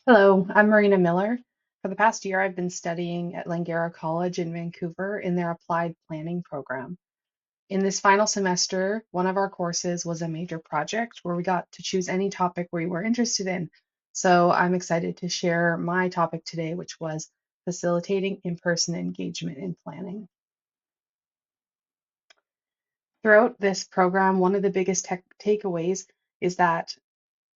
Hello, I'm Marina Miller. For the past year, I've been studying at Langara College in Vancouver in their applied planning program. In this final semester, one of our courses was a major project where we got to choose any topic we were interested in. So I'm excited to share my topic today, which was facilitating in-person engagement in planning. Throughout this program, one of the biggest takeaways is that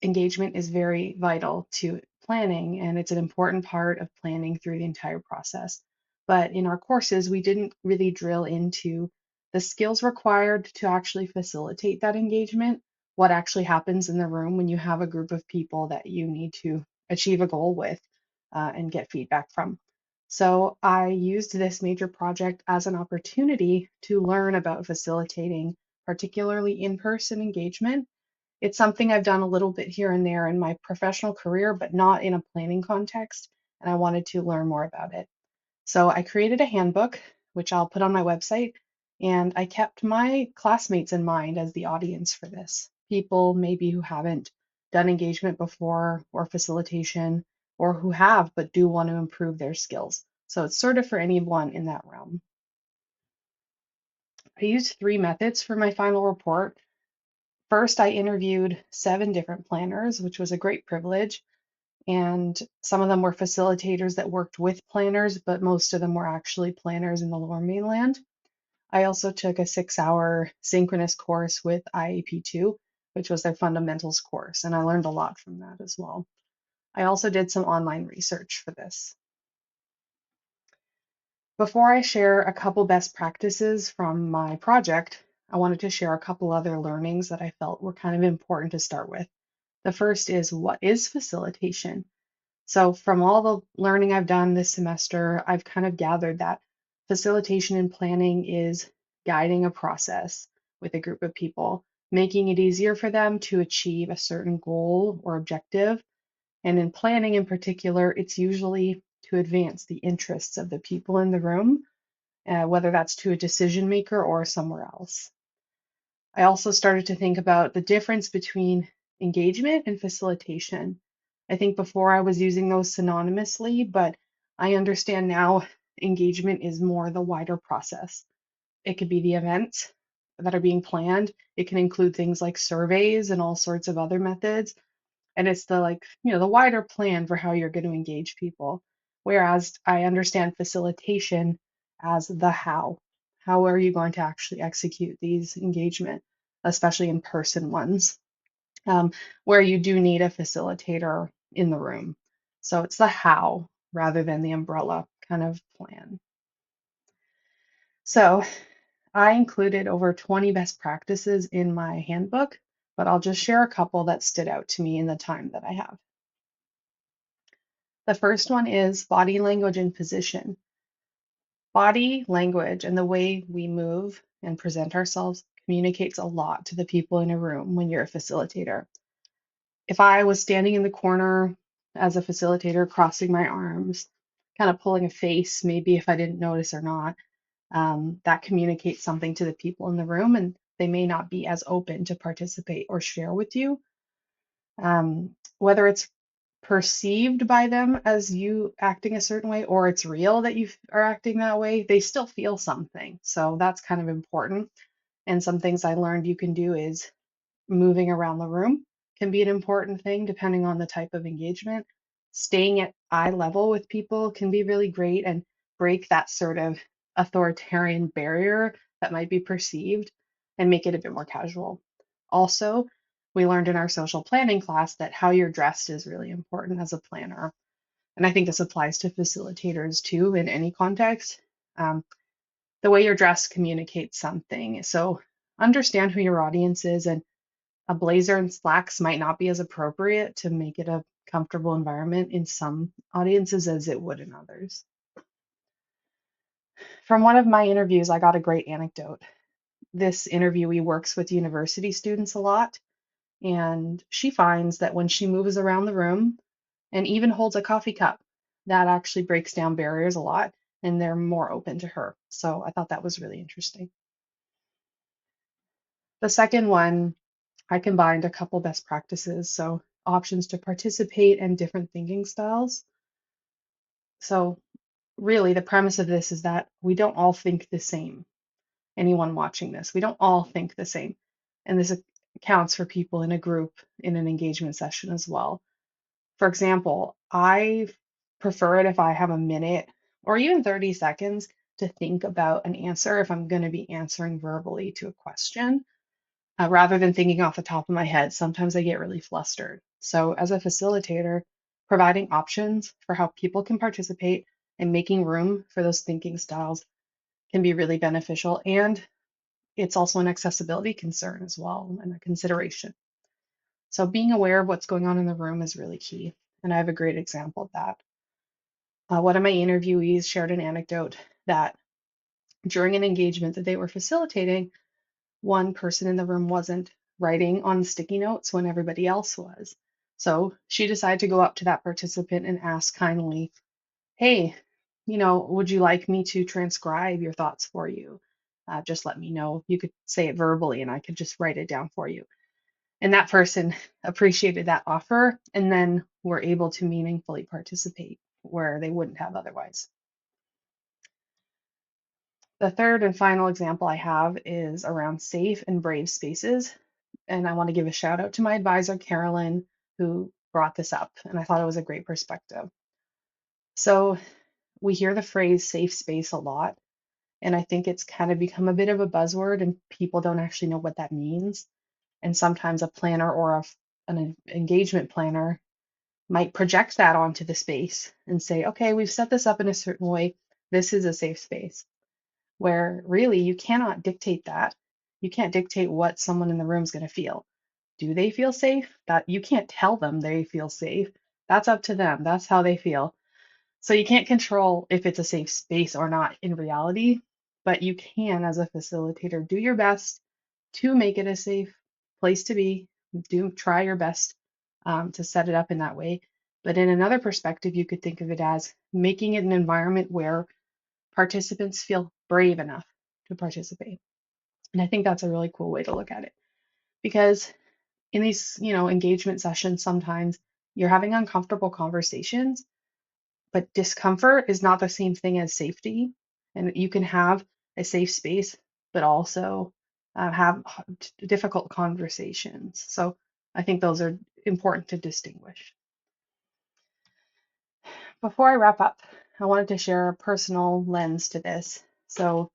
engagement is very vital to planning, and it's an important part of planning through the entire process. But in our courses, we didn't really drill into the skills required to actually facilitate that engagement, what actually happens in the room when you have a group of people that you need to achieve a goal with and get feedback from. So I used this major project as an opportunity to learn about facilitating, particularly in-person engagement. It's something I've done a little bit here and there in my professional career, but not in a planning context, and I wanted to learn more about it. So I created a handbook, which I'll put on my website, and I kept my classmates in mind as the audience for this. People maybe who haven't done engagement before or facilitation, or who have but do want to improve their skills. So it's sort of for anyone in that realm. I used three methods for my final report. First, I interviewed 7 different planners, which was a great privilege. And some of them were facilitators that worked with planners, but most of them were actually planners in the Lower Mainland. I also took a 6-hour synchronous course with IAP2, which was their fundamentals course, and I learned a lot from that as well. I also did some online research for this. Before I share a couple best practices from my project, I wanted to share a couple other learnings that I felt were kind of important to start with. The first is, what is facilitation? So from all the learning I've done this semester, I've kind of gathered that facilitation and planning is guiding a process with a group of people, making it easier for them to achieve a certain goal or objective. And in planning in particular, it's usually to advance the interests of the people in the room, whether that's to a decision maker or somewhere else. I also started to think about the difference between engagement and facilitation. I think before I was using those synonymously, but I understand now engagement is more the wider process. It could be the events that are being planned. It can include things like surveys and all sorts of other methods. And it's the the wider plan for how you're going to engage people. Whereas I understand facilitation as the how. How are you going to actually execute these engagement, especially in person ones, where you do need a facilitator in the room. So it's the how rather than the umbrella kind of plan. So I included over 20 best practices in my handbook, but I'll just share a couple that stood out to me in the time that I have. The first one is body language and position. Body language and the way we move and present ourselves communicates a lot to the people in a room when you're a facilitator. If I was standing in the corner as a facilitator, crossing my arms, kind of pulling a face, maybe if I didn't notice or not, that communicates something to the people in the room, and they may not be as open to participate or share with you. Whether it's perceived by them as you acting a certain way or it's real that you are acting that way, they still feel something. So that's kind of important. And some things I learned you can do is moving around the room can be an important thing depending on the type of engagement. Staying at eye level with people can be really great and break that sort of authoritarian barrier that might be perceived and make it a bit more casual. Also, we learned in our social planning class that how you're dressed is really important as a planner. And I think this applies to facilitators too in any context. Um, the way you're dressed communicates something. So understand who your audience is, and a blazer and slacks might not be as appropriate to make it a comfortable environment in some audiences as it would in others. From one of my interviews, I got a great anecdote. This interviewee works with university students a lot, and she finds that when she moves around the room and even holds a coffee cup, that actually breaks down barriers a lot and they're more open to her. So I thought that was really interesting. The second one, I combined a couple best practices. So options to participate and different thinking styles. So really the premise of this is that we don't all think the same. Anyone watching this, we don't all think the same. And this accounts for people in a group in an engagement session as well. For example, I prefer it if I have a minute or even 30 seconds to think about an answer if I'm going to be answering verbally to a question, rather than thinking off the top of my head. Sometimes I get really flustered. So, as a facilitator, providing options for how people can participate and making room for those thinking styles can be really beneficial. And it's also an accessibility concern as well and a consideration. So, being aware of what's going on in the room is really key. And I have a great example of that. One of my interviewees shared an anecdote that during an engagement that they were facilitating, one person in the room wasn't writing on sticky notes when everybody else was. So she decided to go up to that participant and ask kindly, hey, would you like me to transcribe your thoughts for you? Just let me know. You could say it verbally and I could just write it down for you. And that person appreciated that offer and then were able to meaningfully participate where they wouldn't have otherwise. The third and final example I have is around safe and brave spaces. And I want to give a shout out to my advisor, Carolyn, who brought this up. And I thought it was a great perspective. So we hear the phrase safe space a lot. And I think it's kind of become a bit of a buzzword and people don't actually know what that means. And sometimes a planner or an engagement planner might project that onto the space and say, okay, we've set this up in a certain way. This is a safe space, where really you cannot dictate that. You can't dictate what someone in the room is going to feel. Do they feel safe? That you can't tell them they feel safe. That's up to them. That's how they feel. So you can't control if it's a safe space or not in reality, but you can, as a facilitator, do your best to make it a safe place to be. Do try your best to set it up in that way. But in another perspective, you could think of it as making it an environment where participants feel brave enough to participate. And I think that's a really cool way to look at it because in these, engagement sessions, sometimes you're having uncomfortable conversations, but discomfort is not the same thing as safety. And you can have a safe space, but also have difficult conversations. So I think those are important to distinguish. Before I wrap up, I wanted to share a personal lens to this. So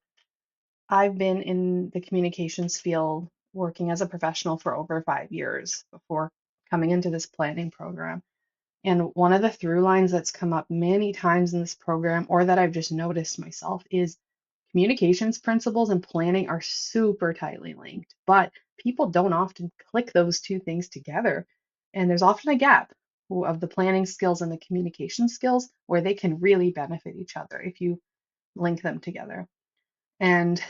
I've been in the communications field working as a professional for over 5 years before coming into this planning program. And one of the through lines that's come up many times in this program, or that I've just noticed myself, is communications principles and planning are super tightly linked, but people don't often click those two things together. And there's often a gap of the planning skills and the communication skills where they can really benefit each other if you link them together. And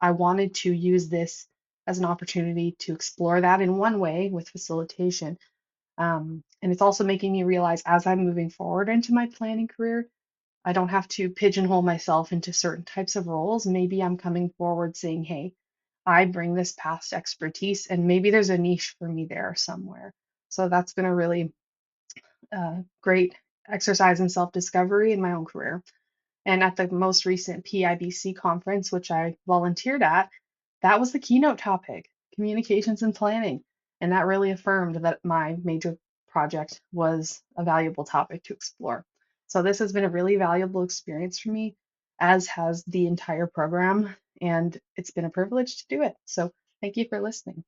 I wanted to use this as an opportunity to explore that in one way with facilitation. And it's also making me realize as I'm moving forward into my planning career, I don't have to pigeonhole myself into certain types of roles. Maybe I'm coming forward saying, hey, I bring this past expertise, and maybe there's a niche for me there somewhere. So that's been a really great exercise in self discovery in my own career. And at the most recent PIBC conference, which I volunteered at, that was the keynote topic, communications and planning. And that really affirmed that my major project was a valuable topic to explore. So this has been a really valuable experience for me, as has the entire program. And it's been a privilege to do it. So thank you for listening.